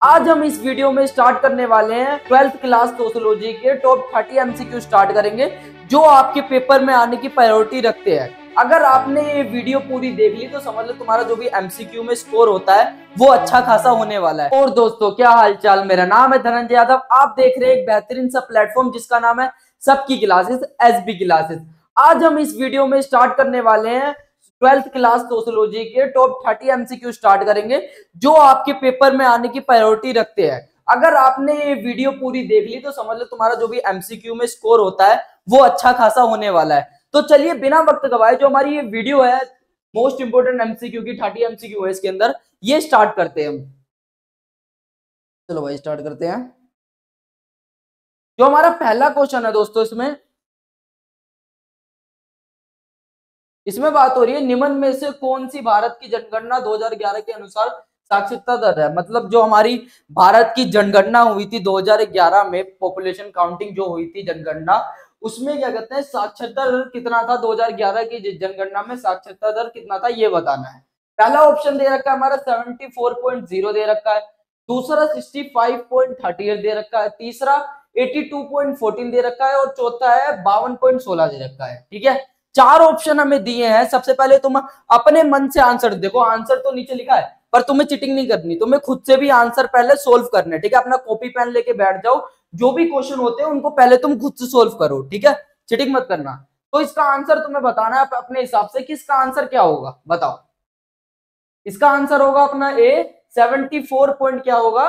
आज हम इस वीडियो में स्टार्ट करने वाले हैं 12th क्लास सोशियोलॉजी के टॉप 30 एमसीक्यू स्टार्ट करेंगे जो आपके पेपर में आने की प्रायोरिटी रखते हैं। अगर आपने ये वीडियो पूरी देख ली तो समझ लो तुम्हारा जो भी एमसीक्यू में स्कोर होता है वो अच्छा खासा होने वाला है। और दोस्तों क्या हालचाल, मेरा नाम है धनंजय यादव। आप देख रहे हैं एक बेहतरीन सा प्लेटफॉर्म जिसका नाम है सबकी क्लासेस, एसबी क्लासेस। आज हम इस वीडियो में स्टार्ट करने वाले हैं 12th क्लास सोशियोलॉजी के टॉप 30 एमसीक्यू स्टार्ट करेंगे जो आपके पेपर में आने की प्रायोरिटी रखते हैं। अगर आपने ये वीडियो पूरी देख ली तो समझ लो तुम्हारा जो भी एमसीक्यू में स्कोर होता है वो अच्छा खासा होने वाला है। तो चलिए बिना वक्त गवाए जो हमारी ये वीडियो है मोस्ट इंपोर्टेंट एमसीक्यू की 30 एमसीक्यू है इसके अंदर, ये स्टार्ट करते हैं हम। चलो भाई स्टार्ट करते हैं। जो हमारा पहला क्वेश्चन है दोस्तों, इसमें बात हो रही है निम्न में से कौन सी भारत की जनगणना 2011 के अनुसार साक्षरता दर है। मतलब जो हमारी भारत की जनगणना हुई थी 2011 में, पॉपुलेशन काउंटिंग जो हुई थी जनगणना, उसमें क्या कहते हैं साक्षरता दर कितना था। 2011 की जनगणना में साक्षरता दर कितना था ये बताना है। पहला ऑप्शन दे रखा है हमारा 74.0 दे रखा है, दूसरा 65.38 दे रखा है, तीसरा 82.14 दे रखा है और चौथा है 52.16 दे रखा है। ठीक है, चार ऑप्शन हमें दिए हैं। सबसे पहले तुम अपने मन से आंसर देखो, आंसर तो नीचे लिखा है पर तुम्हें चिटिंग नहीं करनी, तुम्हें खुद से भी आंसर पहले सोल्व करने। ठीक है, अपना कॉपी पेन लेके बैठ जाओ, जो भी क्वेश्चन होते हैं उनको पहले तुम खुद से सोल्व करो। ठीक है, चिटिंग मत करना। तो इसका आंसर तुम्हें बताना है अपने हिसाब से कि इसका आंसर क्या होगा, बताओ। इसका आंसर होगा अपना ए 74 पॉइंट क्या होगा,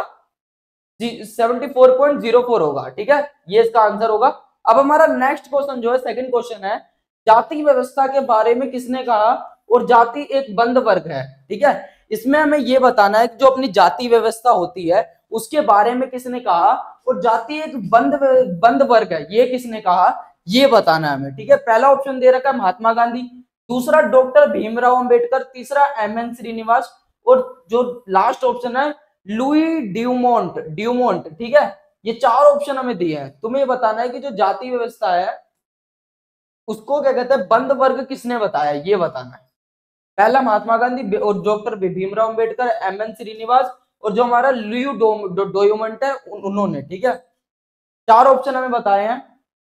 74.04 होगा। ठीक है, ये इसका आंसर होगा। अब हमारा नेक्स्ट क्वेश्चन जो है सेकंड क्वेश्चन है, जाति व्यवस्था के बारे में किसने कहा और जाति एक बंद वर्ग है। ठीक है, इसमें हमें ये बताना है कि जो अपनी जाति व्यवस्था होती है उसके बारे में किसने कहा और जाति एक बंद वर्ग है ये किसने कहा, ये बताना है हमें। ठीक है, पहला ऑप्शन दे रखा है महात्मा गांधी, दूसरा डॉक्टर भीमराव अंबेडकर, तीसरा एमएन श्रीनिवास और जो लास्ट ऑप्शन है लुई ड्यूमोंट। ठीक है, ये चार ऑप्शन हमें दिए हैं। तुम्हें बताना है कि जो जाति व्यवस्था है उसको क्या कहते हैं बंद वर्ग किसने बताया, ये बताना है। पहला महात्मा गांधी और डॉक्टर भीमराव अंबेडकर, एमएन श्रीनिवास और जो हमारा लुई ड्यूमोंट है उन्होंने। ठीक है, चार ऑप्शन हमें बताए हैं,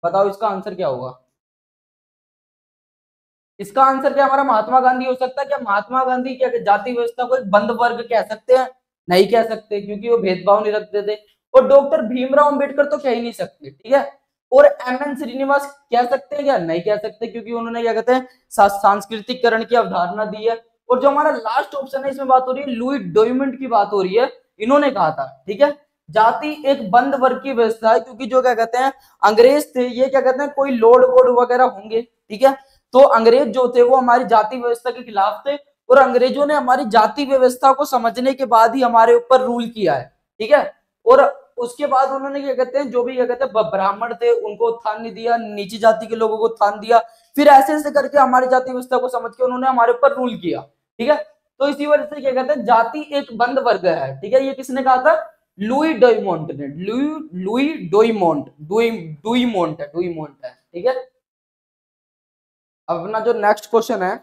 बताओ इसका आंसर क्या होगा। इसका आंसर क्या हमारा महात्मा गांधी हो सकता है। क्या महात्मा गांधी क्या जाति व्यवस्था को एक बंद वर्ग कह सकते हैं? नहीं कह सकते, क्योंकि वो भेदभाव नहीं रखते थे। और डॉक्टर भीमराव अंबेडकर तो कह ही नहीं सकते। ठीक है, और एमएन श्रीनिवास कह सकते हैं क्या? नहीं कह सकते, क्योंकि उन्होंने क्या कहते हैं सांस्कृतिकरण की अवधारणा दी है। और जो हमारा लास्ट ऑप्शन है इसमें बात हो रही है लुई ड्यूमोंट की बात हो रही है, इन्होंने कहा था। ठीक है, जाति एक बंद वर्ग की व्यवस्था है, क्योंकि जो क्या कहते हैं अंग्रेज थे ये क्या कहते हैं कोई लॉर्ड वोर्ड वगैरह होंगे। ठीक है, तो अंग्रेज जो थे वो हमारी जाति व्यवस्था के खिलाफ थे और अंग्रेजों ने हमारी जाति व्यवस्था को समझने के बाद ही हमारे ऊपर रूल किया है। ठीक है, और उसके बाद उन्होंने क्या कहते हैं जो भी क्या कहते हैं ब्राह्मण थे उनको उत्थान नहीं दिया, नीची जाति के लोगों को उत्थान दिया, फिर ऐसे ऐसे करके हमारी जाति व्यवस्था को समझ के उन्होंने हमारे ऊपर रूल किया। ठीक है, तो इसी वजह से क्या कहते हैं जाति एक बंद वर्ग है। ठीक है, ये किसने कहा था? लुई ड्यूमोंट ने। लुई ड्यूमोंट है। ठीक है, अब अपना जो नेक्स्ट क्वेश्चन है,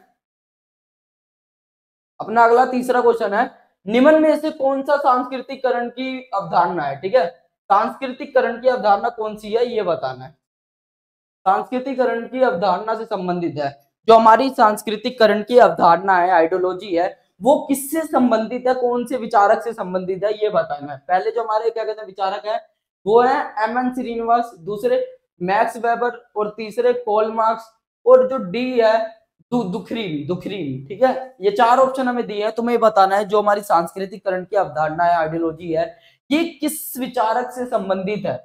अपना अगला तीसरा क्वेश्चन है, निम्न में से कौन सा सांस्कृतिकरण की अवधारणा है। ठीक है, सांस्कृतिकरण की अवधारणा कौन सी है ये बताना है। सांस्कृतिकरण की अवधारणा से संबंधित है। जो हमारी सांस्कृतिकरण की अवधारणा है, आइडियोलॉजी है, वो किससे संबंधित है, कौन से विचारक से संबंधित है ये बताना है। पहले जो हमारे क्या कहते हैं विचारक है वो है एमएन श्रीनिवास, दूसरे मैक्स वेबर और तीसरे कार्ल मार्क्स और जो डी है दुखरीम। ठीक है, ये चार ऑप्शन हमें दिए हैं। तुम्हें बताना है जो हमारी सांस्कृतिकरण की अवधारणा है, आइडियोलॉजी है, ये किस विचारक से संबंधित है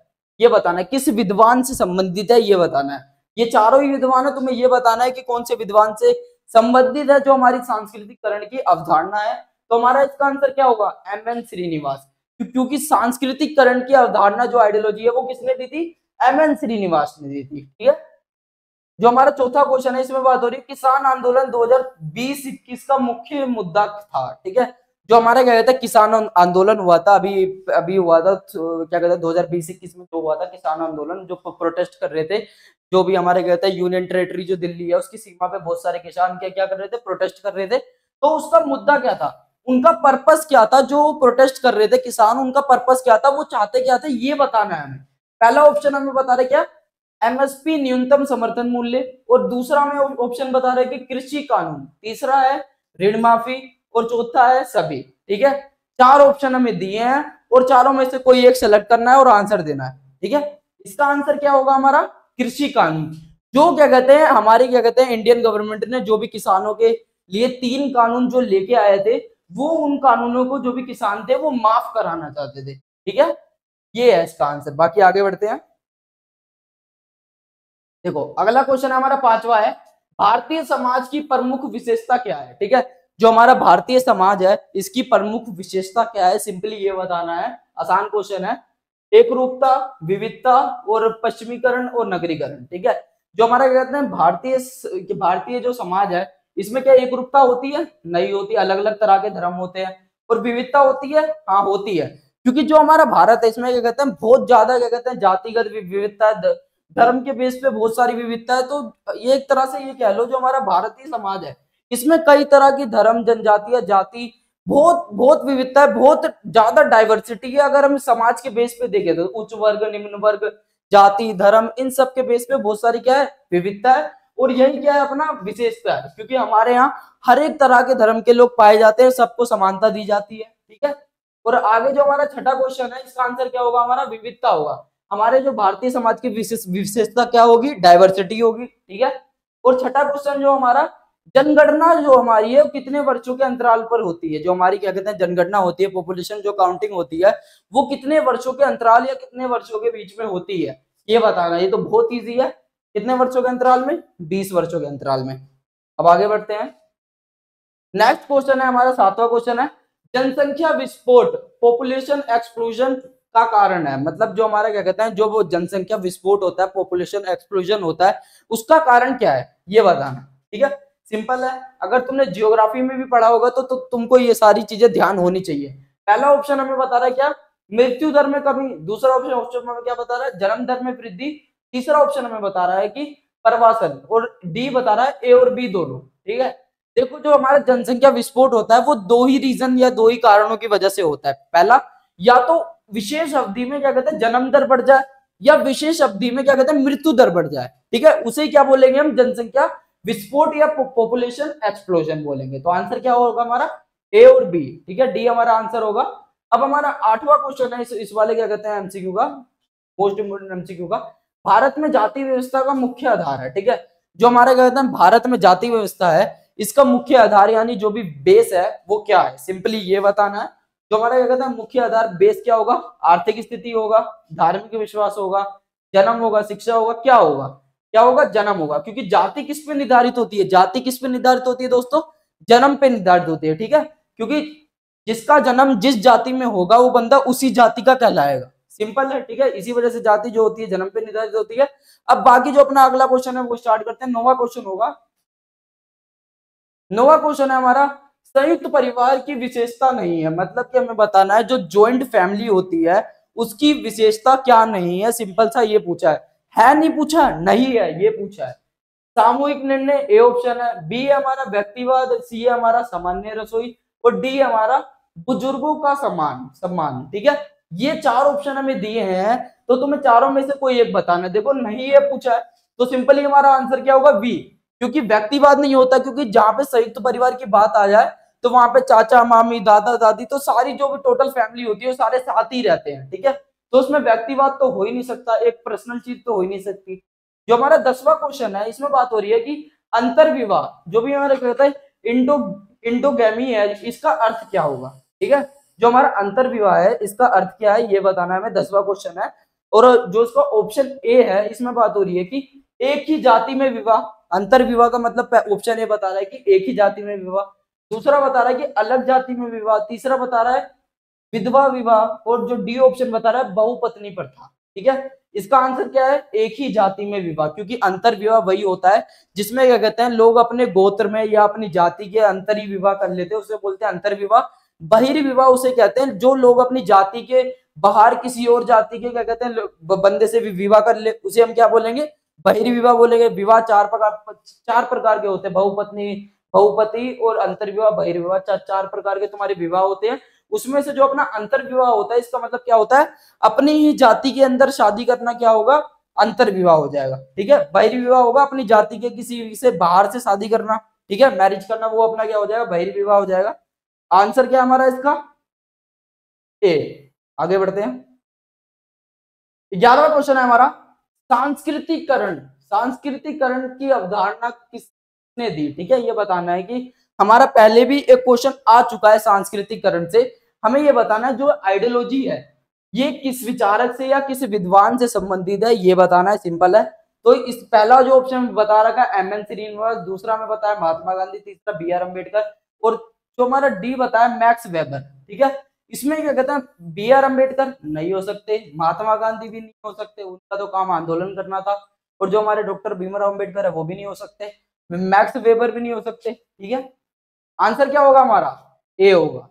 ये बताना है, किस विद्वान से संबंधित है ये बताना है। ये चारों ही विद्वान है, तुम्हें ये बताना है कि कौन से विद्वान से संबंधित है जो हमारी सांस्कृतिकरण की अवधारणा है। तो हमारा इसका आंसर क्या होगा? एमएन श्रीनिवास, क्योंकि सांस्कृतिकरण की अवधारणा जो आइडियोलॉजी है वो किसने दी थी? एमएन श्रीनिवास ने दी थी। ठीक है, जो हमारा चौथा क्वेश्चन है इसमें बात हो रही है किसान आंदोलन 2020-21 का मुख्य मुद्दा था। ठीक है, जो हमारा क्या कहता है किसान आंदोलन हुआ था, अभी हुआ था, क्या कहते हैं 2020-21 में जो हुआ था किसान आंदोलन, जो प्रोटेस्ट कर रहे थे, जो भी हमारे कहते हैं यूनियन टेरिटरी जो दिल्ली है उसकी सीमा पे बहुत सारे किसान क्या क्या कर रहे थे, प्रोटेस्ट कर रहे थे। तो उसका मुद्दा क्या था? उनका पर्पस क्या था, जो प्रोटेस्ट कर रहे थे किसान, उनका पर्पस क्या था, वो चाहते क्या थे, ये बताना है हमें। पहला ऑप्शन हमें बता रहे क्या, एमएसपी न्यूनतम समर्थन मूल्य, और दूसरा हमें ऑप्शन बता रहे कि कृषि कानून, तीसरा है ऋण माफी, और चौथा है सभी। ठीक है, चार ऑप्शन हमें दिए हैं और चारों में से कोई एक सेलेक्ट करना है और आंसर देना है। ठीक है, इसका आंसर क्या होगा हमारा, कृषि कानून। जो क्या कहते हैं, हमारी क्या कहते हैं, इंडियन गवर्नमेंट ने जो भी किसानों के लिए 3 कानून जो लेके आए थे, वो उन कानूनों को जो भी किसान थे वो माफ कराना चाहते थे। ठीक है, ये है इसका आंसर। बाकी आगे बढ़ते हैं। देखो अगला क्वेश्चन है हमारा पांचवा है, भारतीय समाज की प्रमुख विशेषता क्या है। ठीक है, जो हमारा भारतीय समाज है इसकी प्रमुख विशेषता क्या है, सिंपली ये बताना है। आसान क्वेश्चन है। एक रूपता, विविधता और पश्चिमीकरण और नगरीकरण। ठीक है, जो हमारा क्या कहते हैं भारतीय जो समाज है, इसमें क्या एक रूपता होती है, नहीं होती, अलग अलग तरह के धर्म होते हैं। और विविधता होती है, हाँ होती है, क्योंकि जो हमारा भारत है इसमें क्या कहते हैं बहुत ज्यादा क्या कहते हैं जातिगत विविधता है, धर्म के बेस पे बहुत सारी विविधता है। तो ये एक तरह से ये कह लो, जो हमारा भारतीय समाज है इसमें कई तरह की धर्म, जनजातीय, जाति, बहुत बहुत विविधता है, बहुत ज्यादा डाइवर्सिटी है। अगर हम समाज के बेस पे देखें तो उच्च वर्ग, निम्न वर्ग, जाति, धर्म, इन सब के बेस पे बहुत सारी क्या है, विविधता है। और यही क्या है अपना विशेषता है, क्योंकि हमारे यहाँ हर एक तरह के धर्म के लोग पाए जाते हैं, सबको समानता दी जाती है। ठीक है, और आगे जो हमारा छठा क्वेश्चन है, इसका आंसर क्या होगा हमारा, विविधता होगा। हमारे जो भारतीय समाज की विशेषता क्या होगी, डाइवर्सिटी होगी। ठीक है, और छठा क्वेश्चन जो हमारा, जनगणना जो हमारी है कितने वर्षों के अंतराल पर होती है। जो हमारी क्या कहते हैं जनगणना होती है, पॉपुलेशन जो काउंटिंग होती है, वो कितने वर्षों के अंतराल या कितने वर्षों के बीच में होती है, ये बताना। ये तो बहुत ईजी है। कितने वर्षों के अंतराल में, 20 वर्षों के अंतराल में। अब आगे बढ़ते हैं। नेक्स्ट क्वेश्चन है हमारा सातवां क्वेश्चन है, जनसंख्या विस्फोट, पॉपुलेशन एक्सप्लोजन का कारण है। मतलब जो हमारा क्या कहते हैं, जो वो जनसंख्या विस्फोट होता है, पॉपुलेशन एक्सप्लोजन होता है, उसका कारण क्या है, ये बताना। ठीक है, सिंपल है। अगर तुमने जियोग्राफी में भी पढ़ा होगा तो तुमको ये सारी चीजें ध्यान होनी चाहिए। पहला ऑप्शन हमें बता रहा है क्या, मृत्यु दर में कमी। दूसरा ऑप्शन हमें क्या बता रहा है, जन्म दर में वृद्धि। तीसरा ऑप्शन हमें बता रहा है कि प्रवासन। और डी बता रहा है ए और बी दोनों। ठीक है, देखो जो हमारा जनसंख्या विस्फोट होता है वो दो ही रीजन या दो ही कारणों की वजह से होता है। पहला, या तो विशेष अवधि में क्या कहते हैं जन्म दर बढ़ जाए, या विशेष अवधि में क्या कहते हैं मृत्यु दर बढ़ जाए। ठीक है, उसे क्या बोलेंगे हम, जनसंख्या विस्फोट या पॉपुलेशन एक्सप्लोजन बोलेंगे। तो आंसर क्या होगा हमारा, ए और बी। ठीक है, डी हमारा आंसर होगा। अब हमारा आठवां क्वेश्चन है इस वाले क्या कहते हैं एमसीक्यू का, मोस्ट इंपोर्टेंट एमसीक्यू का, भारत में जाति व्यवस्था का मुख्य आधार है। ठीक है, जो हमारा क्या कहते हैं भारत में जाति व्यवस्था है, इसका मुख्य आधार यानी जो भी बेस है वो क्या है, सिंपली ये बताना है। जो हमारा क्या कहते हैं मुख्य आधार बेस क्या होगा, आर्थिक स्थिति होगा, धार्मिक विश्वास होगा, जन्म होगा, शिक्षा होगा, क्या होगा, क्या होगा, जन्म होगा। क्योंकि जाति किस पे निर्धारित होती है, जाति किस पे निर्धारित होती है दोस्तों, जन्म पे निर्धारित होती है। ठीक है, क्योंकि जिसका जन्म जिस जाति में होगा वो बंदा उसी जाति का कहलाएगा। सिंपल है। ठीक है, इसी वजह से जाति जो होती है जन्म पे निर्धारित होती है। अब बाकी जो अपना अगला क्वेश्चन है वो स्टार्ट करते हैं। नौवां क्वेश्चन होगा, नौवां क्वेश्चन है हमारा, संयुक्त परिवार की विशेषता नहीं है। मतलब कि हमें बताना है जो ज्वाइंट फैमिली होती है उसकी विशेषता क्या नहीं है, सिंपल सा ये पूछा है नहीं पूछा, नहीं है, ये पूछा है। सामूहिक निर्णय ए ऑप्शन है, बी है हमारा व्यक्तिवाद, सी है हमारा सामान्य रसोई, और डी हमारा बुजुर्गों का सम्मान। ठीक है, ये चार ऑप्शन हमें दिए हैं, तो तुम्हें चारों में से कोई एक बताना है। देखो नहीं ये पूछा है तो सिंपली हमारा आंसर क्या होगा, बी। क्योंकि व्यक्तिवाद नहीं होता, क्योंकि जहां पे संयुक्त परिवार की बात आ जाए तो वहां पे चाचा मामी दादा दादी तो सारी जो भी टोटल फैमिली होती है वो सारे साथ ही रहते हैं। ठीक है, तो उसमें व्यक्तिवाद तो हो ही नहीं सकता, एक पर्सनल चीज तो हो ही नहीं सकती। जो हमारा 10वां क्वेश्चन है इसमें बात हो रही है कि अंतर विवाह, जो भी हमारा कहता है इंडोगैमी है, इसका अर्थ क्या होगा। ठीक है, जो हमारा अंतर विवाह है इसका अर्थ क्या है ये बताना है हमें, 10वां क्वेश्चन है। और जो इसका ऑप्शन ए है इसमें बात हो रही है कि एक ही जाति में विवाह। अंतर विवाह का मतलब ऑप्शन ए बता रहा है कि एक ही जाति में विवाह, दूसरा बता रहा है कि अलग जाति में विवाह, तीसरा बता रहा है विधवा विवाह, और जो डी ऑप्शन बता रहा है बहुपत्नी प्रथा। ठीक है, इसका आंसर क्या है, एक ही जाति में विवाह। क्योंकि अंतर विवाह वही होता है जिसमें क्या कहते हैं लोग अपने गोत्र में या अपनी जाति के अंतर ही विवाह कर लेते हैं, उसे बोलते हैं अंतर विवाह। बहिर्विवाह उसे कहते हैं जो लोग अपनी जाति के बाहर किसी और जाति के क्या कहते हैं बंदे से भी विवाह कर ले, उसे हम क्या बोलेंगे, बहिर्विवाह बोलेंगे। विवाह चार प्रकार के होते हैं, बहुपत्नी, बहुपति और अंतर्विवाह, बहिर्विवाह, चार प्रकार के तुम्हारे विवाह होते हैं। उसमें से जो अपना अंतर्विवाह होता है, इसका मतलब क्या होता है, अपनी ही जाति के अंदर शादी करना क्या होगा, अंतर्विवाह हो जाएगा। ठीक है, बहिर्विवाह होगा अपनी जाति के किसी से बाहर से शादी करना, ठीक है, मैरिज करना, वो अपना क्या हो जाएगा, बहिर्विवाह हो जाएगा। आंसर क्या हमारा इसका, ए। आगे बढ़ते हैं, 11वां क्वेश्चन है हमारा, सांस्कृतिकरण। सांस्कृतिकरण की अवधारणा किसने दी, ठीक है, ये बताना है कि हमारा पहले भी एक क्वेश्चन आ चुका है सांस्कृतिकरण से, हमें ये बताना है जो आइडियोलॉजी है ये किस विचारक से या किस विद्वान से संबंधित है, ये बताना है, सिंपल है। तो इस पहला जो ऑप्शन बता रखा है एम एन श्रीनिवास, दूसरा में बताया महात्मा गांधी, तीसरा बी आर अम्बेडकर, और जो हमारा डी बताया मैक्स वेबर। ठीक है, इसमें क्या कहते हैं, बी आर अम्बेडकर नहीं हो सकते, महात्मा गांधी भी नहीं हो सकते, उनका तो काम आंदोलन करना था, और जो हमारे डॉक्टर भीमराव अम्बेडकर है वो भी नहीं हो सकते, मैक्स वेबर भी नहीं हो सकते। ठीक है, आंसर क्या होगा हमारा, ए होगा।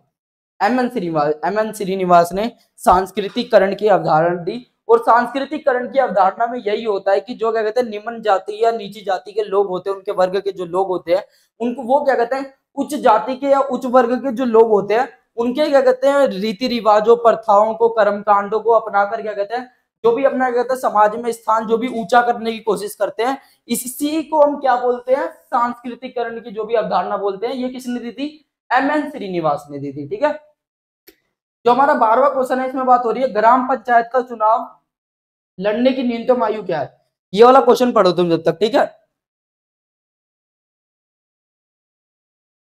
एम एन श्रीनिवास ने सांस्कृतिकरण की अवधारणा दी, और सांस्कृतिकरण की अवधारणा में यही होता है कि जो क्या कहते हैं निम्न जाति या नीची जाति के लोग होते हैं, उनके वर्ग के जो लोग होते हैं, उनको वो क्या कहते हैं, उच्च जाति के या उच्च वर्ग के जो लोग होते हैं, उनके क्या कहते हैं रीति रिवाजों, प्रथाओं को, कर्म कांडों को अपनाकर क्या कहते हैं, जो भी अपना क्या कहते हैं समाज में स्थान जो भी ऊंचा करने की कोशिश करते हैं, इसी को हम क्या बोलते हैं, सांस्कृतिकरण की जो भी अवधारणा बोलते हैं। ये किसने दी थी, एम एन श्रीनिवास ने दी थी। ठीक है, जो हमारा 12वां क्वेश्चन है, इसमें बात हो रही है ग्राम पंचायत का चुनाव लड़ने की न्यूनतम आयु क्या है। ये वाला क्वेश्चन पढ़ो तुम जब तक। ठीक है,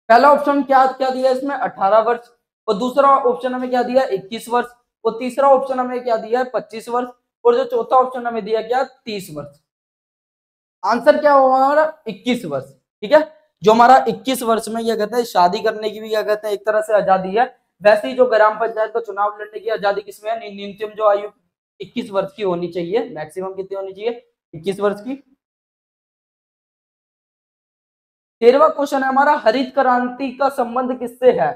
पहला ऑप्शन क्या क्या दिया इसमें, 18 वर्ष, और दूसरा ऑप्शन हमें क्या दिया, 21 वर्ष, और तीसरा ऑप्शन हमें क्या दिया है, 25 वर्ष, और जो चौथा ऑप्शन हमें दिया क्या, 30 वर्ष। आंसर क्या होगा हमारा, 21 वर्ष। ठीक है, जो हमारा 21 वर्ष में क्या कहते हैं शादी करने की भी क्या कहते हैं एक तरह से आजादी है, वैसे ही जो ग्राम पंचायत का चुनाव लड़ने की आजादी किसमें है, न्यूनतम जो आयु 21 वर्ष की होनी चाहिए, मैक्सिमम कितनी होनी चाहिए, 21 वर्ष की। 13वां क्वेश्चन है हमारा, हरित क्रांति का संबंध किससे है।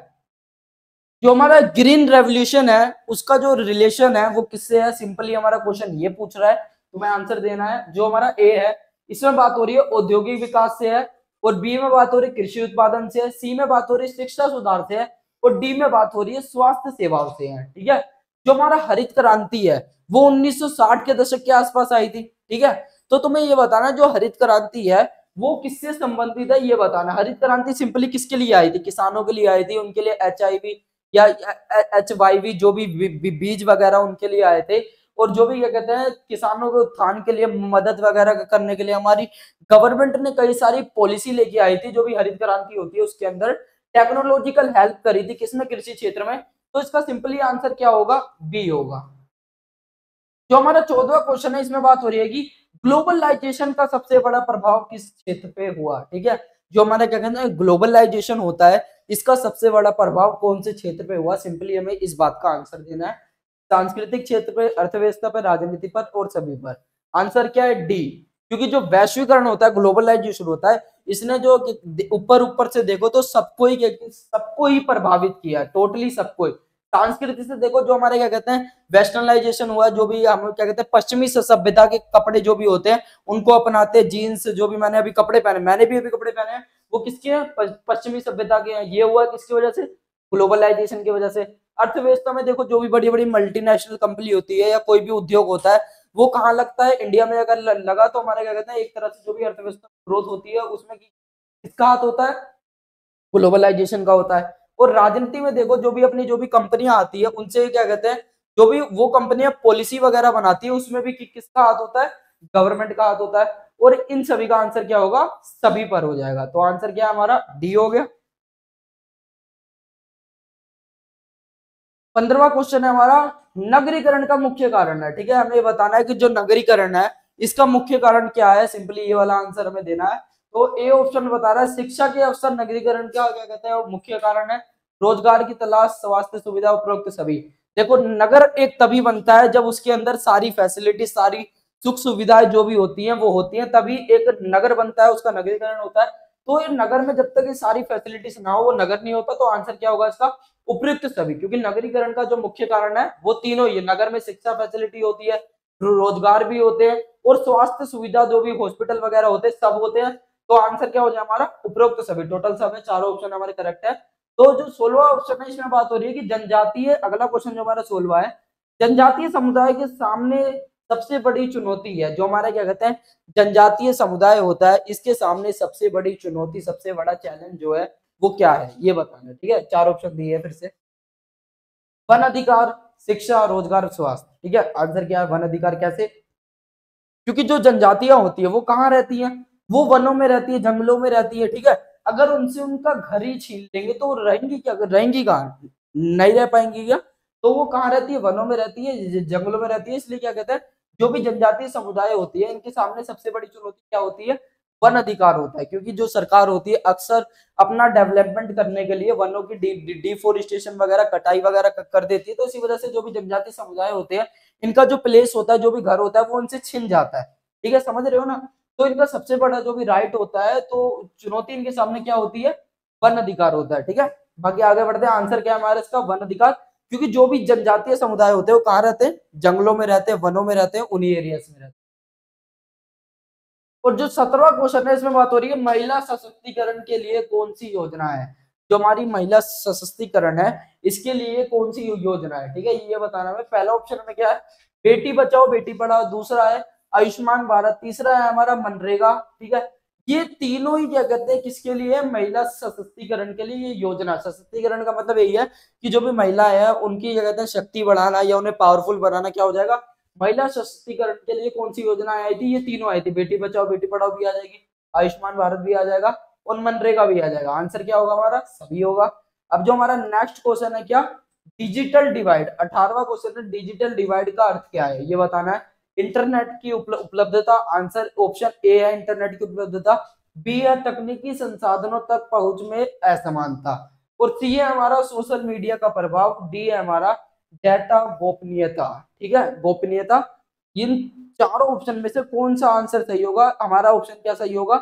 जो हमारा ग्रीन रेवोल्यूशन है उसका जो रिलेशन है वो किससे है, सिंपली हमारा क्वेश्चन ये पूछ रहा है, तुम्हें आंसर देना है। जो हमारा ए है इसमें बात हो रही है औद्योगिक विकास से है, और बी में बात हो रही है कृषि उत्पादन से है, सी में बात हो रही है शिक्षा सुधार से है, और डी में बात हो रही है स्वास्थ्य सेवाओं से है। ठीक है, जो हमारा हरित क्रांति है वो 1960 के दशक के आसपास आई थी। ठीक है, तो तुम्हें ये बताना जो हरित क्रांति है वो किससे संबंधित है, ये बताना। हरित क्रांति सिंपली किसके लिए आई थी, किसानों के लिए आई थी, उनके लिए HIV या HYV जो भी बीज वगैरह उनके लिए आए थे, और जो भी क्या कहते हैं किसानों के उत्थान के लिए मदद वगैरह करने के लिए हमारी गवर्नमेंट ने कई सारी पॉलिसी लेके आई थी। जो भी हरित क्रांति होती है उसके अंदर टेक्नोलॉजिकल हेल्प करी थी किसमें, कृषि क्षेत्र में। तो इसका सिंपली आंसर क्या होगा, बी होगा। जो हमारा 14वां क्वेश्चन है इसमें बात हो रही है कि ग्लोबलाइजेशन का सबसे बड़ा प्रभाव किस क्षेत्र पे हुआ। ठीक है, जो हमारा क्या कहते हैं ग्लोबलाइजेशन होता है इसका सबसे बड़ा प्रभाव कौन से क्षेत्र पे हुआ, सिंपली हमें इस बात का आंसर देना है। सांस्कृतिक क्षेत्र पे, अर्थव्यवस्था पर, राजनीति पर और सभी पर। आंसर क्या है, डी। क्योंकि जो वैश्वीकरण होता है, ग्लोबलाइजेशन होता है, इसने जो ऊपर ऊपर से देखो तो सबको ही प्रभावित किया है, टोटली सबको ही। संस्कृति से देखो जो हमारे क्या कहते हैं वेस्टर्नलाइजेशन हुआ, जो भी हम क्या कहते हैं पश्चिमी सभ्यता के कपड़े जो भी होते हैं उनको अपनाते, जीन्स जो भी मैंने अभी कपड़े पहने, मैंने भी अभी कपड़े पहने हैं, वो किसके हैं, पश्चिमी सभ्यता के हैं। ये हुआ किसकी वजह से, ग्लोबलाइजेशन की वजह से। अर्थव्यवस्था में देखो जो भी बड़ी बड़ी मल्टीनेशनल कंपनी होती है या कोई भी उद्योग होता है वो कहाँ लगता है, इंडिया में अगर लगा तो हमारे क्या कहते हैं एक तरह से जो भी अर्थव्यवस्था ग्रोथ होती है उसमें किसका हाथ होता है, ग्लोबलाइजेशन का होता है। और राजनीति में देखो जो भी अपनी जो भी कंपनियां आती है उनसे क्या कहते हैं, जो भी वो कंपनियां पॉलिसी वगैरह बनाती है उसमें भी किसका हाथ होता है, गवर्नमेंट का हाथ होता है। और इन सभी का आंसर क्या होगा, सभी पर हो जाएगा। तो आंसर क्या हमारा, डी हो गया। 15वां क्वेश्चन है हमारा, नगरीकरण का मुख्य कारण है। ठीक है, हमें बताना है कि जो नगरीकरण है इसका मुख्य कारण क्या है, सिंपली ये वाला आंसर हमें देना है। तो ए ऑप्शन बता रहा है शिक्षा के अवसर नगरीकरण का क्या कहते हैं मुख्य कारण है, रोजगार की तलाश, स्वास्थ्य सुविधा, उपरोक्त सभी। देखो नगर एक तभी बनता है जब उसके अंदर सारी फैसिलिटी, सारी सुख सुविधाएं जो भी होती हैं वो होती हैं, तभी एक नगर बनता है, उसका नगरीकरण होता है। तो ये नगर में जब तक ये सारी फैसिलिटीज ना हो वो नगर नहीं होता। तो आंसर क्या होगा इसका, उपयुक्त सभी। क्योंकि नगरीकरण का जो मुख्य कारण है वो तीनों ही है, नगर में शिक्षा फैसिलिटी होती है, रोजगार भी होते हैं, और स्वास्थ्य सुविधा जो भी हॉस्पिटल वगैरह होते हैं सब होते हैं। तो आंसर क्या हो जाए हमारा उपरोक्त सभी, टोटल सब है, चारों ऑप्शन हमारे करेक्ट है। तो जो 16वां ऑप्शन है इसमें बात हो रही है कि जनजातीय, अगला क्वेश्चन जो हमारा 16वां है, जनजातीय समुदाय के सामने सबसे बड़ी चुनौती है, जो हमारा क्या कहते हैं जनजातीय समुदाय होता है, इसके सामने सबसे बड़ी चुनौती, सबसे बड़ा चैलेंज जो है वो क्या है, ये बताना है। ठीक है, चार ऑप्शन दिए है फिर से, वन अधिकार, शिक्षा, रोजगार, स्वास्थ्य। ठीक है, आंसर क्या है वन अधिकार। कैसे? क्योंकि जो जनजातियां होती है वो कहाँ रहती हैं, वो वनों में रहती है, जंगलों में रहती है। ठीक है, अगर उनसे उनका घर ही छीन लेंगे तो रहेंगी क्या, रहेंगी कहाँ, नहीं रह पाएंगी क्या। तो वो कहाँ रहती है, वनों में रहती है, जंगलों में रहती है। इसलिए क्या कहते हैं, जो भी जनजातीय समुदाय होती है इनके सामने सबसे बड़ी चुनौती क्या होती है, वन अधिकार होता है। क्योंकि जो सरकार होती है अक्सर अपना डेवलपमेंट करने के लिए वनों की डिफोरेस्टेशन वगैरह, कटाई वगैरह कर देती है। तो इसी वजह से जो भी जनजातीय समुदाय होते हैं इनका जो प्लेस होता है, जो भी घर होता है, वो उनसे छिन जाता है। ठीक है, समझ रहे हो ना। तो इनका सबसे बड़ा जो भी राइट होता है, तो चुनौती इनके सामने क्या होती है, वन अधिकार होता है। ठीक है, बाकी आगे बढ़ते हैं। आंसर क्या है हमारा इसका, वन अधिकार। क्योंकि जो भी जनजातीय समुदाय होते हैं वो कहाँ रहते हैं, जंगलों में रहते हैं, वनों में रहते हैं, उन्हीं एरियाज में रहते हैं। और जो 17वां क्वेश्चन है इसमें बात हो रही है महिला सशक्तिकरण के लिए कौन सी योजना है, जो हमारी महिला सशक्तिकरण है इसके लिए कौन सी योजना है। ठीक है, ये बताना है। पहला ऑप्शन में क्या है, बेटी बचाओ बेटी पढ़ाओ, दूसरा है आयुष्मान भारत, तीसरा है हमारा मनरेगा। ठीक है, ये तीनों ही क्या कहते हैं किसके लिए, महिला सशक्तिकरण के लिए ये योजना। सशक्तिकरण का मतलब यही है कि जो भी महिला है उनकी क्या कहते हैं शक्ति बढ़ाना या उन्हें पावरफुल बनाना, क्या हो जाएगा, महिला सशक्तिकरण के लिए कौन सी योजना आई थी, ये तीनों आई थी, बेटी बचाओ बेटी पढ़ाओ भी आ जाएगी, आयुष्मान भारत भी आ जाएगा और मनरेगा भी आ जाएगा। आंसर क्या होगा हमारा, सभी होगा। अब जो हमारा नेक्स्ट क्वेश्चन है क्या, डिजिटल डिवाइड, 18वां क्वेश्चन है, डिजिटल डिवाइड का अर्थ क्या है ये बताना है। इंटरनेट की उपलब्धता, आंसर ऑप्शन ए है इंटरनेट की उपलब्धता, बी है तकनीकी संसाधनों तक पहुंच में असमानता, और सी है हमारा सोशल मीडिया का प्रभाव, डी है हमारा डेटा गोपनीयता। ठीक है, गोपनीयता। इन चारों ऑप्शन में से कौन सा आंसर सही होगा, हमारा ऑप्शन क्या सही होगा,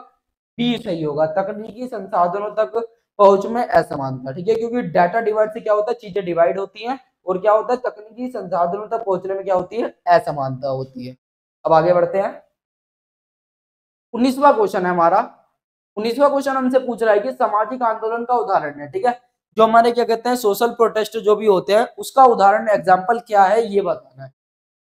बी सही होगा, तकनीकी संसाधनों तक पहुंच में असमानता। ठीक है, क्योंकि डाटा डिवाइड से क्या होता है, चीजें डिवाइड होती हैं, और क्या होता है तकनीकी संसाधनों तक पहुंचने में क्या होती है, असमानता होती है। अब आगे बढ़ते हैं। 19वां क्वेश्चन है हमारा। 19वां क्वेश्चन हमसे पूछ रहा है कि सामाजिक आंदोलन का उदाहरण है। ठीक है, जो हमारे क्या कहते हैं सोशल प्रोटेस्ट जो भी होते हैं उसका उदाहरण एग्जाम्पल क्या है ये बताना है।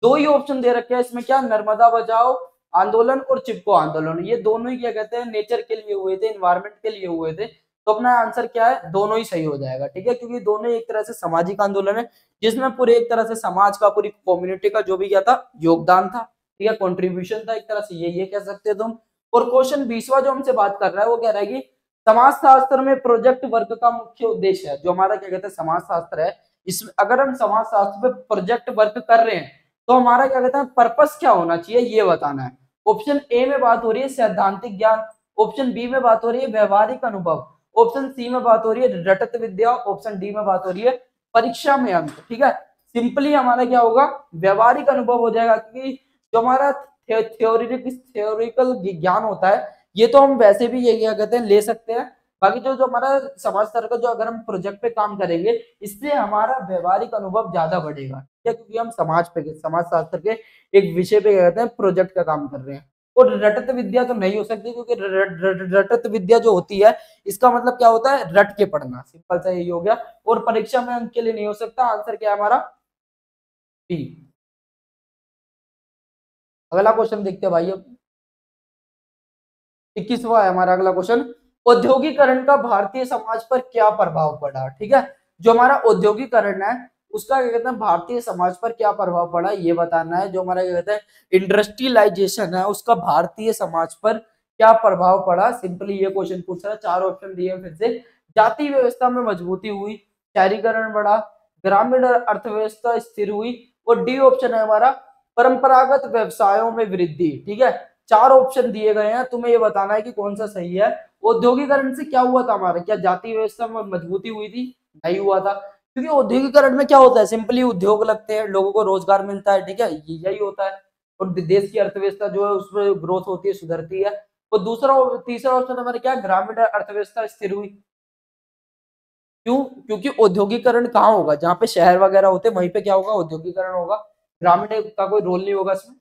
दो ही ऑप्शन दे रखे हैं इसमें, क्या, नर्मदा बचाओ आंदोलन और चिपको आंदोलन, ये दोनों ही क्या कहते हैं नेचर के लिए हुए थे, इन्वायरमेंट के लिए हुए थे। तो अपना आंसर क्या है, दोनों ही सही हो जाएगा। ठीक है, क्योंकि दोनों एक तरह से सामाजिक आंदोलन है जिसमें पूरे एक तरह से समाज का, पूरी कम्युनिटी का जो भी क्या था योगदान था, ठीक है, कॉन्ट्रीब्यूशन था एक तरह से, ये कह सकते हो तुम। और क्वेश्चन 20वां जो हमसे बात कर रहा है वो कह रहा है कि समाज शास्त्र में प्रोजेक्ट वर्क का मुख्य उद्देश्य है। जो हमारा क्या कहते हैं समाज शास्त्र है, इसमें अगर हम समाज शास्त्र पे प्रोजेक्ट वर्क कर रहे हैं तो हमारा क्या कहते हैं पर्पस क्या होना चाहिए ये बताना है। ऑप्शन ए में बात हो रही है सैद्धांतिक ज्ञान, ऑप्शन बी में बात हो रही है व्यवहारिक अनुभव, ऑप्शन सी में बात हो रही है रटत विद्या, ऑप्शन डी में बात हो रही है परीक्षा में अंक। ठीक है, सिंपली हमारा क्या होगा, व्यवहारिक अनुभव हो जाएगा, क्योंकि जो हमारा थ्योरिकल ज्ञान होता है ये तो हम वैसे भी ये क्या कहते हैं ले सकते हैं। बाकी जो जो हमारा समाज स्तर का जो अगर हम प्रोजेक्ट पे काम करेंगे इससे हमारा व्यवहारिक अनुभव ज्यादा बढ़ेगा। ठीक है, क्योंकि हम समाज शास्त्र के एक विषय पे क्या कहते हैं प्रोजेक्ट का काम कर रहे हैं। और रटत विद्या तो नहीं हो सकती, क्योंकि रटत विद्या जो होती है इसका मतलब क्या होता है, रट के पढ़ना, सिंपल सा यही हो गया। और परीक्षा में अंक के लिए नहीं हो सकता। आंसर क्या है हमारा, बी। अगला क्वेश्चन देखते हैं भाई। अब 21वां है हमारा अगला क्वेश्चन, औद्योगिकरण का भारतीय समाज पर क्या प्रभाव पड़ा। ठीक है, जो हमारा औद्योगिकरण है उसका क्या कहते हैं भारतीय समाज पर क्या प्रभाव पड़ा ये बताना है। जो हमारा क्या कहते हैं इंडस्ट्रियलाइजेशन है उसका भारतीय समाज पर क्या प्रभाव पड़ा, सिंपली ये क्वेश्चन पूछ रहा है। चार ऑप्शन दिए फिर से, जाति व्यवस्था में मजबूती हुई, शहरीकरण बढ़ा, ग्रामीण अर्थव्यवस्था स्थिर हुई, और डी ऑप्शन है हमारा परंपरागत व्यवसायों में वृद्धि। ठीक है, चार ऑप्शन दिए गए हैं, तुम्हें ये बताना है कि कौन सा सही है। औद्योगिकरण से क्या हुआ था हमारा, क्या जाति व्यवस्था में मजबूती हुई थी, नहीं हुआ था। क्योंकि औद्योगिकरण में क्या होता है, सिंपली उद्योग लगते हैं, लोगों को रोजगार मिलता है। ठीक है, यही होता है, और देश की अर्थव्यवस्था जो है उसमें ग्रोथ होती है, सुधरती है। और तीसरा ऑप्शन हमारे क्या, ग्रामीण अर्थव्यवस्था स्थिर हुई। क्यों, क्योंकि औद्योगिकरण कहाँ होगा, जहाँ पे शहर वगैरह होते हैं वहीं पे क्या होगा, औद्योगिकरण होगा, ग्रामीण का कोई रोल नहीं होगा इसमें।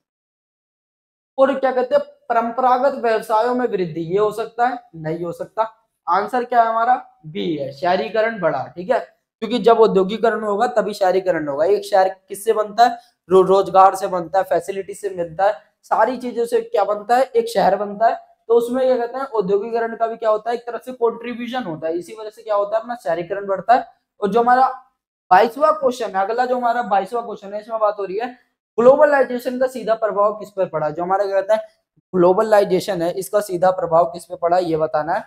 और क्या कहते हैं परंपरागत व्यवसायों में वृद्धि, ये हो सकता है, नहीं हो सकता। आंसर क्या है हमारा, बी है, शहरीकरण बढ़ा। ठीक है, क्योंकि जब औद्योगिकरण होगा तभी शहरीकरण होगा। एक शहर किससे बनता है, रोजगार से बनता है, फैसिलिटी से मिलता है, सारी चीजों से क्या बनता है, एक शहर बनता है। तो उसमें क्या कहते हैं औद्योगिकरण का भी क्या होता है, एक तरह से कंट्रीब्यूशन होता है, इसी वजह से क्या होता है अपना शहरीकरण बढ़ता है। और जो हमारा 22वां क्वेश्चन है, अगला जो हमारा 22वां क्वेश्चन है, इसमें बात हो रही है ग्लोबलाइजेशन का सीधा प्रभाव किस पर पड़ा। जो हमारा क्या कहता है ग्लोबलाइजेशन है, इसका सीधा प्रभाव किस पे पड़ा, ये बताना है।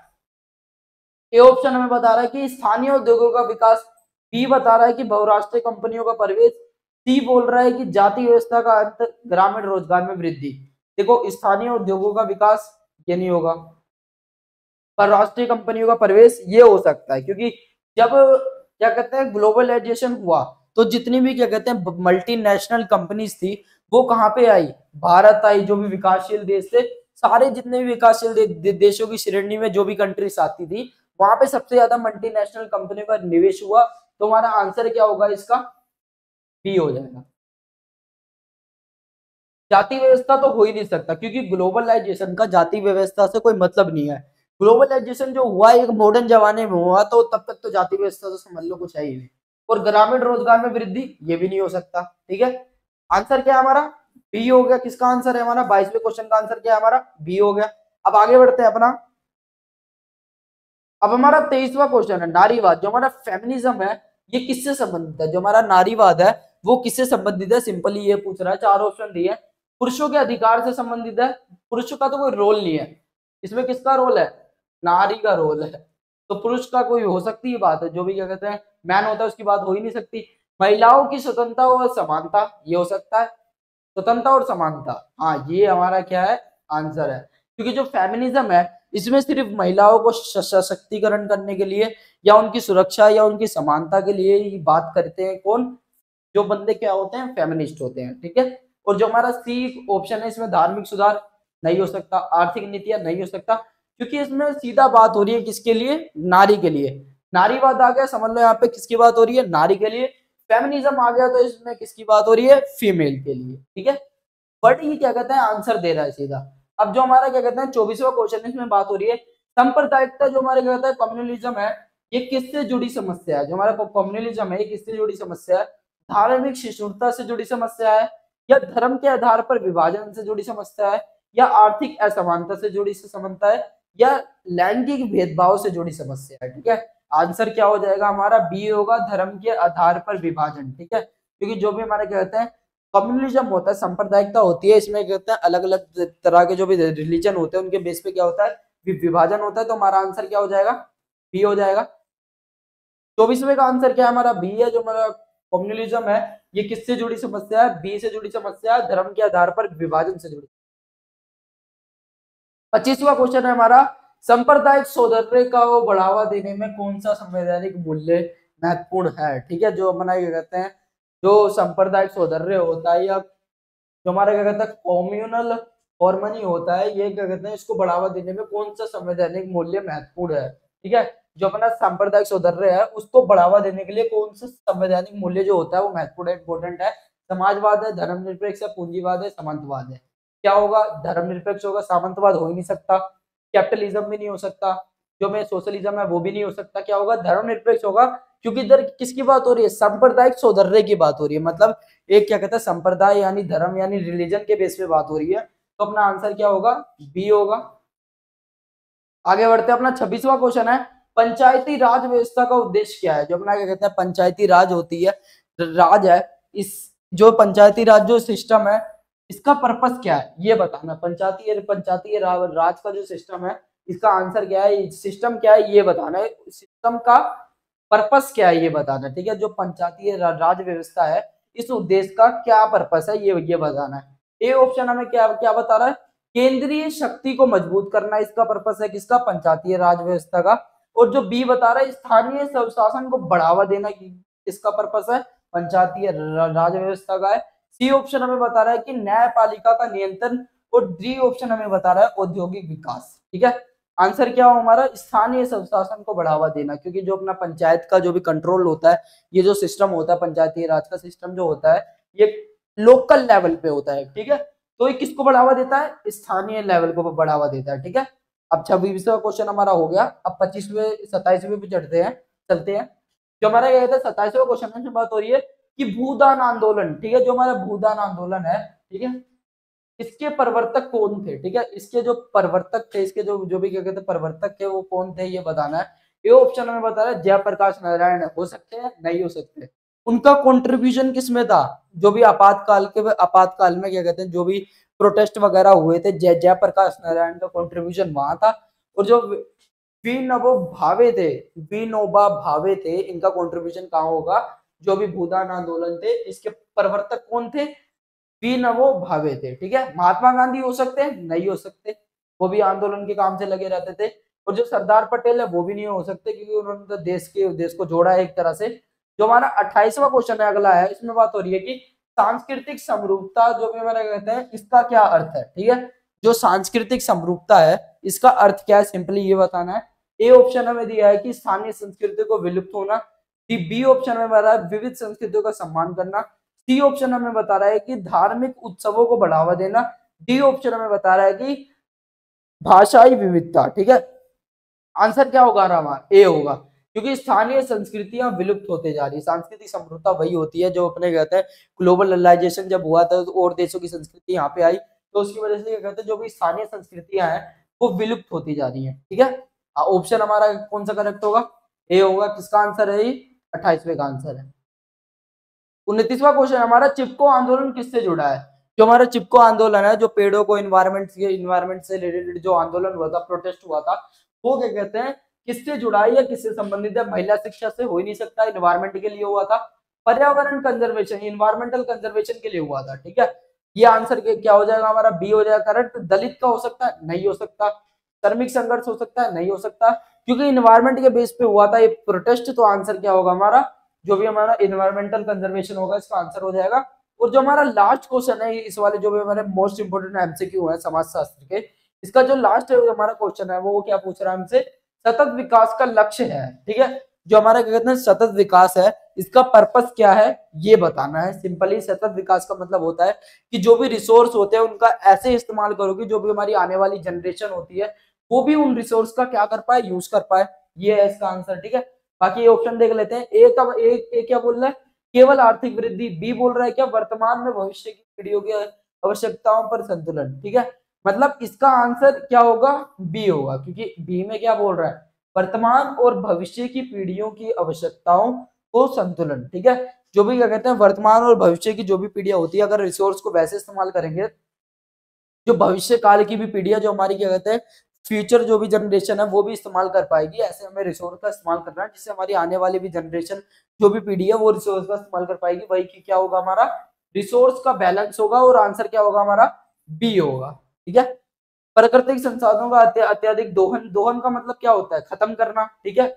ए ऑप्शन हमें बता रहा है कि स्थानीय उद्योगों का विकास, बी बता रहा है कि बहुराष्ट्रीय कंपनियों का प्रवेश, सी बोल रहा है कि जाति व्यवस्था का अंत, ग्रामीण रोजगार में वृद्धि। देखो स्थानीय उद्योगों का विकास ये नहीं होगा, परराष्ट्रीय कंपनियों का प्रवेश ये हो सकता है, क्योंकि जब क्या कहते हैं ग्लोबलाइजेशन हुआ तो जितनी भी क्या कहते हैं मल्टीनेशनल कंपनीज थी वो कहाँ पे आई, भारत आई। जो भी विकासशील देश थे, सारे जितने भी विकासशील देशों की श्रेणी में जो भी कंट्रीज आती थी, वहां पे सबसे ज्यादा मल्टीनेशनल कंपनियों का निवेश हुआ। तो हमारा आंसर क्या होगा इसका, बी हो जाएगा। जाति व्यवस्था तो हो ही नहीं सकता, क्योंकि ग्लोबलाइजेशन का जाति व्यवस्था से कोई मतलब नहीं है। ग्लोबलाइजेशन जो हुआ एक मॉडर्न जमाने में हुआ, तो तब तक तो जाति व्यवस्था तो समझ लो कुछ है ही नहीं। और ग्रामीण रोजगार में वृद्धि ये भी नहीं हो सकता। ठीक है, आंसर क्या है हमारा, बी हो गया। किसका आंसर है हमारा 22वें क्वेश्चन का आंसर क्या है हमारा, बी हो गया। अब आगे बढ़ते हैं अपना। अब हमारा 23वां क्वेश्चन है नारीवाद। जो हमारा फेमिनिज्म है ये किससे संबंधित है, जो हमारा नारीवाद है वो किससे संबंधित है, सिंपली ये पूछ रहा है। चार ऑप्शन दिए, पुरुषों के अधिकार से संबंधित है, पुरुषों का तो कोई रोल नहीं है इसमें, किसका रोल है, नारी का रोल है। तो पुरुष का कोई हो सकती है बात है, जो भी क्या कहते हैं मैन होता है उसकी बात हो ही नहीं सकती। महिलाओं की स्वतंत्रता और समानता, ये हो सकता है, स्वतंत्रता और समानता, हाँ ये हमारा क्या है आंसर है। क्योंकि जो फेमिनिज्म है इसमें सिर्फ महिलाओं को सशक्तिकरण करने के लिए या उनकी सुरक्षा या उनकी समानता के लिए ही बात करते हैं कौन, जो बंदे क्या होते हैं फेमिनिस्ट होते हैं। ठीक है, और जो हमारा सी ऑप्शन है इसमें धार्मिक सुधार नहीं हो सकता, आर्थिक नीतियां नहीं हो सकता, क्योंकि इसमें सीधा बात हो रही है किसके लिए, नारी के लिए। नारीवाद आ गया, समझ लो यहाँ पे किसकी बात हो रही है, नारी के लिए। फेमिनिज्म आ गया तो इसमें किसकी बात हो रही है, फीमेल के लिए। ठीक है, बट ये क्या कहते हैं आंसर दे रहा है सीधा। अब जो हमारा क्या कहते हैं 24वां क्वेश्चन है, इसमें बात हो रही है सांप्रदायिकता। जो हमारे क्या कहता है कम्युनलिज्म है, ये किससे जुड़ी समस्या है, जो हमारा कम्युनलिज्म है ये किससे जुड़ी समस्या है, धार्मिक सहिष्णुता से जुड़ी समस्या है, या धर्म के आधार पर विभाजन से जुड़ी समस्या है, या आर्थिक असमानता से जुड़ी समस्या है, या लैंगिक भेदभाव से जुड़ी समस्या है। ठीक है, आंसर क्या हो जाएगा हमारा, बी होगा, धर्म के आधार पर विभाजन। ठीक है, क्योंकि जो भी हमारे क्या कहते हैं कम्युनलिज्म होता है, सांप्रदायिकता होती है, इसमें क्या कहते हैं अलग अलग तरह के जो भी रिलीजन होते हैं उनके बेस पे क्या होता है विभाजन होता है। तो हमारा आंसर क्या हो जाएगा, बी हो जाएगा। 24वें का आंसर क्या है हमारा, बी है। जो हमारा कम्युनलिज्म है ये किससे जुड़ी समस्या है, बी से जुड़ी समस्या है, धर्म के आधार पर विभाजन से जुड़ी। 25वां क्वेश्चन है हमारा, सांप्रदायिक सौहार्द को बढ़ावा देने में कौन सा संवैधानिक मूल्य महत्वपूर्ण है। ठीक है, जो अपना ये कहते हैं जो सांप्रदायिक सौहार्द होता है, या जो हमारा क्या कहता है कम्युनल हार्मनी होता है, ये क्या कहते हैं इसको बढ़ावा देने में कौन सा संवैधानिक मूल्य महत्वपूर्ण है। ठीक है, जो अपना सांप्रदायिक सौहार्द है उसको बढ़ावा देने के लिए कौन सा संवैधानिक मूल्य जो होता है वो महत्वपूर्ण है, इंपॉर्टेंट है। समाजवाद है, धर्मनिरपेक्ष है, पूंजीवाद है, सामंतवाद है। क्या होगा, धर्मनिरपेक्ष होगा, सामंतवाद हो ही नहीं सकता, कैपिटलिज्म भी नहीं हो सकता, जो में सोशलिज्म है वो भी नहीं हो सकता। क्या होगा, धर्मनिरपेक्ष होगा, क्योंकि इधर किसकी बात हो रही है, सांप्रदायिक सौहार्द की बात हो रही है, मतलब एक क्या कहता है संप्रदाय यानी धर्म यानी रिलीजन के बेस पे बात हो रही है। तो अपना आंसर क्या होगा, बी होगा। आगे बढ़ते हैं, अपना 26वां क्वेश्चन है, पंचायती राज व्यवस्था का उद्देश्य क्या है। जो अपना क्या कहते हैं पंचायती राज होती है, राज है, इस जो पंचायती राज जो सिस्टम है इसका पर्पस क्या है ये बताना। पंचायती राज का जो सिस्टम है इसका आंसर क्या है, सिस्टम क्या है ये बताना है, सिस्टम का पर्पस क्या है ये बताना है। ठीक है, जो पंचायती राज व्यवस्था है इस उद्देश्य का क्या पर्पस है ये बताना है। ए ऑप्शन हमें क्या क्या बता रहा है, केंद्रीय शक्ति को मजबूत करना इसका पर्पस है, किसका, पंचायती राज व्यवस्था का। और जो बी बता रहा है स्थानीय स्वशासन को बढ़ावा देना किसका पर्पस है, पंचायती राज व्यवस्था का है। सी ऑप्शन हमें बता रहा है कि न्यायपालिका का नियंत्रण, और डी ऑप्शन हमें बता रहा है औद्योगिक विकास। ठीक है, आंसर क्या हो हमारा, स्थानीय स्वशासन को बढ़ावा देना, क्योंकि जो अपना पंचायत का जो भी कंट्रोल होता है, ये जो सिस्टम होता है पंचायती राज का सिस्टम जो होता है ये लोकल लेवल पे होता है। ठीक है, तो ये किसको बढ़ावा देता है, स्थानीय लेवल को बढ़ावा देता है, ठीक है। अब 26वां क्वेश्चन हमारा हो गया। अब 25वें 27वें पे चलते हैं। जो हमारा ये था 27वां क्वेश्चन है, बात हो रही है कि भूदान आंदोलन, ठीक है, जो हमारा भूदान आंदोलन है, ठीक है, इसके प्रवर्तक कौन थे, ठीक है, इसके जो प्रवर्तक थे, इसके जो जो भी क्या कहते हैं प्रवर्तक थे, वो कौन थे, ये बताना है। ये ऑप्शन में बता रहा है जयप्रकाश नारायण हो सकते हैं, नहीं हो सकते। उनका कंट्रीब्यूशन किसमें था, जो भी आपातकाल में क्या कहते हैं, जो भी प्रोटेस्ट वगैरह हुए थे, जयप्रकाश नारायण का कंट्रीब्यूशन वहां था। और जो विनोबा भावे थे, इनका कंट्रीब्यूशन कहाँ होगा, जो भी भूदान आंदोलन थे, इसके प्रवर्तक कौन थे, विनोबा भावे थे, ठीक है। महात्मा गांधी हो सकते हैं, नहीं हो सकते, वो भी आंदोलन के काम से लगे रहते थे। और जो सरदार पटेल है वो भी नहीं हो सकते, क्योंकि उन्होंने तो देश को जोड़ा है एक तरह से। जो हमारा 28वां क्वेश्चन है अगला है, इसमें बात हो रही है कि सांस्कृतिक समरूपता जो भी हमारा कहते हैं, इसका क्या अर्थ है, ठीक है। जो सांस्कृतिक समरूपता है, इसका अर्थ क्या है, सिंपली ये बताना है। ए ऑप्शन हमें दिया है कि स्थानीय संस्कृति को विलुप्त होना। बी ऑप्शन में बता रहा है विविध संस्कृतियों का सम्मान करना। सी ऑप्शन हमें बता रहा है कि धार्मिक उत्सवों को बढ़ावा देना। डी ऑप्शन हमें बता रहा है कि भाषाई विविधता, ठीक है। आंसर क्या होगा हमारा, ए होगा, क्योंकि स्थानीय संस्कृतियां विलुप्त होते जा रही है। सांस्कृतिक समरूपता वही होती है जो अपने कहते हैं ग्लोबलाइजेशन जब हुआ था, तो और देशों की संस्कृति यहाँ पे आई, तो उसकी वजह से क्या कहते हैं, जो भी स्थानीय संस्कृतियां हैं वो विलुप्त होती जा रही है, ठीक है। ऑप्शन हमारा कौन सा करेक्ट होगा, ए होगा। किसका आंसर है, 28वें का आंसर है। 29वां क्वेश्चन हमारा, चिपको आंदोलन किससे जुड़ा है। जो हमारा चिपको आंदोलन है, जो पेड़ों को इन्वायरमेंट से रिलेटेड जो आंदोलन हुआ था, प्रोटेस्ट हुआ था, वो क्या कहते हैं किससे जुड़ा है या किससे संबंधित है। महिला शिक्षा से हो ही नहीं सकता, इन्वायरमेंट के लिए हुआ था, पर्यावरण कंजर्वेशन, इन्वायरमेंटल कंजर्वेशन के लिए हुआ था, ठीक है। ये आंसर क्या हो जाएगा हमारा, बी हो जाएगा करेक्ट। दलित का हो सकता है, नहीं हो सकता। श्रमिक संघर्ष हो सकता है, नहीं हो सकता, क्योंकि इन्वायरमेंट के बेस पे हुआ था ये प्रोटेस्ट। तो आंसर क्या होगा हमारा, जो भी हमारा इन्वायरमेंटल कंजर्वेशन होगा, इसका आंसर हो जाएगा। और जो हमारा लास्ट क्वेश्चन है इस वाले, जो भी हमारे मोस्ट इंपोर्टेंट एमसीक्यू है समाज शास्त्र के, इसका जो लास्ट हमारा क्वेश्चन है वो क्या पूछ रहा है हमसे, सतत विकास का लक्ष्य है, ठीक है। जो हमारा क्या कहते हैं सतत विकास है, इसका पर्पस क्या है ये बताना है। सिंपली सतत विकास का मतलब होता है कि जो भी रिसोर्स होते हैं उनका ऐसे इस्तेमाल करो कि जो भी हमारी आने वाली जनरेशन होती है वो भी उन रिसोर्स का क्या कर पाए, यूज कर पाए। ये है इसका आंसर, ठीक है। बाकी ये ऑप्शन देख लेते हैं। ए क्या बोल रहा है, केवल आर्थिक वृद्धि। बी बोल रहा है क्या, वर्तमान में भविष्य की पीढ़ियों की आवश्यकताओं पर संतुलन, ठीक है। मतलब इसका आंसर क्या होगा, बी होगा, क्योंकि बी में क्या बोल रहा है, वर्तमान और भविष्य की पीढ़ियों की आवश्यकताओं को संतुलन, ठीक है। जो भी क्या कहते हैं वर्तमान और भविष्य की जो भी पीढ़ियां होती है, अगर रिसोर्स को वैसे इस्तेमाल करेंगे, जो भविष्य काल की भी पीढ़ियां, जो हमारी क्या कहते हैं फ्यूचर जो भी जनरेशन है वो भी इस्तेमाल कर पाएगी। ऐसे हमें रिसोर्स का इस्तेमाल करना है जिससे हमारी आने वाली भी जनरेशन जो भी पीढ़ी है वो रिसोर्स का इस्तेमाल कर पाएगी। वही की क्या होगा हमारा, रिसोर्स का बैलेंस होगा, और आंसर क्या होगा हमारा, बी होगा, ठीक है। प्राकृतिक संसाधनों का अत्यधिक दोहन, दोहन का मतलब क्या होता है, खत्म करना, ठीक है,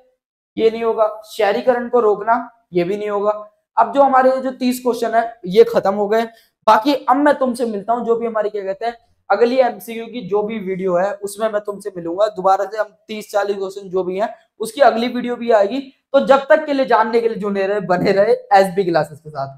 ये नहीं होगा। शहरीकरण को रोकना, ये भी नहीं होगा। अब जो हमारे जो 30 क्वेश्चन है ये खत्म हो गए। बाकी अब मैं तुमसे मिलता हूँ, जो भी हमारी क्या कहते हैं अगली एमसीक्यू की जो भी वीडियो है उसमें मैं तुमसे मिलूंगा दोबारा से। हम 30-40 क्वेश्चन जो भी है उसकी अगली वीडियो भी आएगी। तो जब तक के लिए जानने के लिए जुड़े रहे, बने रहे एसबी क्लासेस के साथ।